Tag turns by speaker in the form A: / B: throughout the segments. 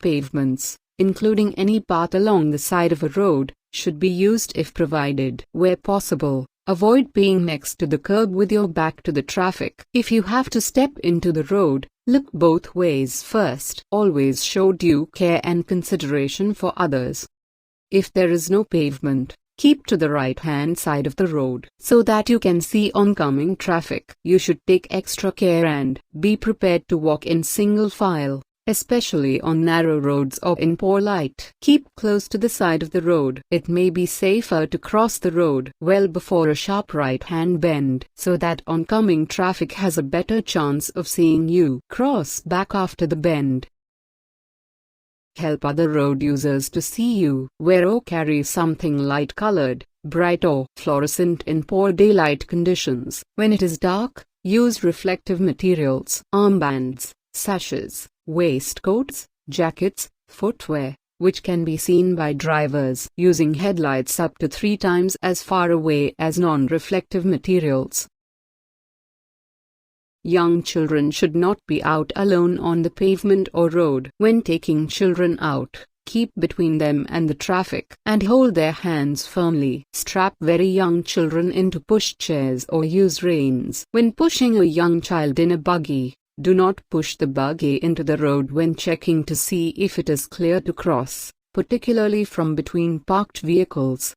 A: Pavements, including any path along the side of a road, should be used if provided. Where possible, avoid being next to the curb with your back to the traffic. If you have to step into the road, look both ways first. Always show due care and consideration for others. If there is no pavement, keep to the right-hand side of the road so that you can see oncoming traffic. You should take extra care and be prepared to walk in single file, especially on narrow roads or in poor light. Keep close to the side of the road. It may be safer to cross the road well before a sharp right-hand bend so that oncoming traffic has a better chance of seeing you. Cross back after the bend. Help other road users to see you. Wear or carry something light-colored, bright or fluorescent in poor daylight conditions. When it is dark, use reflective materials. Armbands, sashes, waistcoats, jackets, footwear, which can be seen by drivers using headlights up to 3 times as far away as non-reflective materials. Young children should not be out alone on the pavement or road. When taking children out, keep between them and the traffic and hold their hands firmly. Strap very young children into pushchairs or use reins. When pushing a young child in a buggy, do not push the buggy into the road when checking to see if it is clear to cross, particularly from between parked vehicles.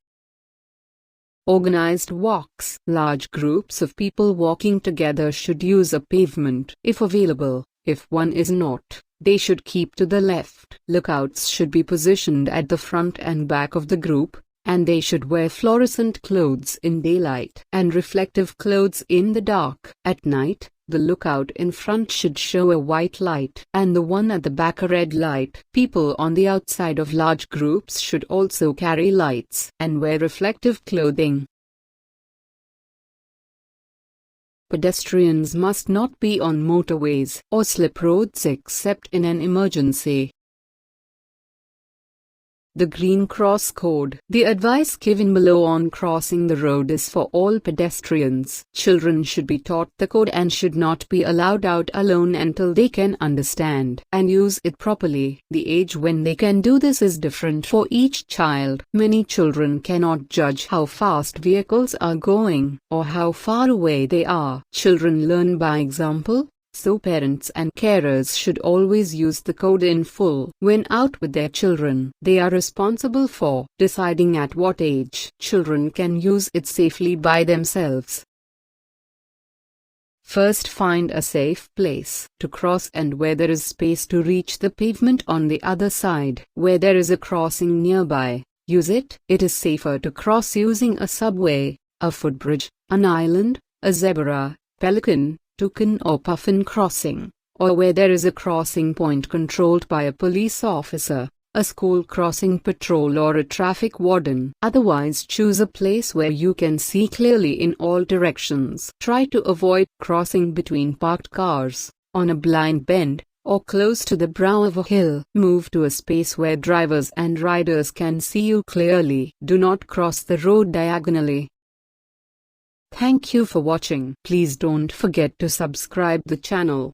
A: Organized walks. Large groups of people walking together should use a pavement if available. If one is not, they should keep to the left. Lookouts should be positioned at the front and back of the group, and they should wear fluorescent clothes in daylight and reflective clothes in the dark. At night, the lookout in front should show a white light and the one at the back a red light. People on the outside of large groups should also carry lights and wear reflective clothing. Pedestrians must not be on motorways or slip roads except in an emergency. The Green Cross Code. The advice given below on crossing the road is for all pedestrians. Children should be taught the code and should not be allowed out alone until they can understand and use it properly. The age when they can do this is different for each child. Many children cannot judge how fast vehicles are going or how far away they are. Children learn by example, so parents and carers should always use the code in full. When out with their children, they are responsible for deciding at what age children can use it safely by themselves. First, find a safe place to cross and where there is space to reach the pavement on the other side. Where there is a crossing nearby, use it. It is safer to cross using a subway, a footbridge, an island, a zebra, pelican, toucan or puffin crossing, or where there is a crossing point controlled by a police officer, a school crossing patrol or a traffic warden. Otherwise, choose a place where you can see clearly in all directions. Try to avoid crossing between parked cars, on a blind bend, or close to the brow of a hill. Move to a space where drivers and riders can see you clearly. Do not cross the road diagonally. Thank you for watching. Please don't forget to subscribe the channel.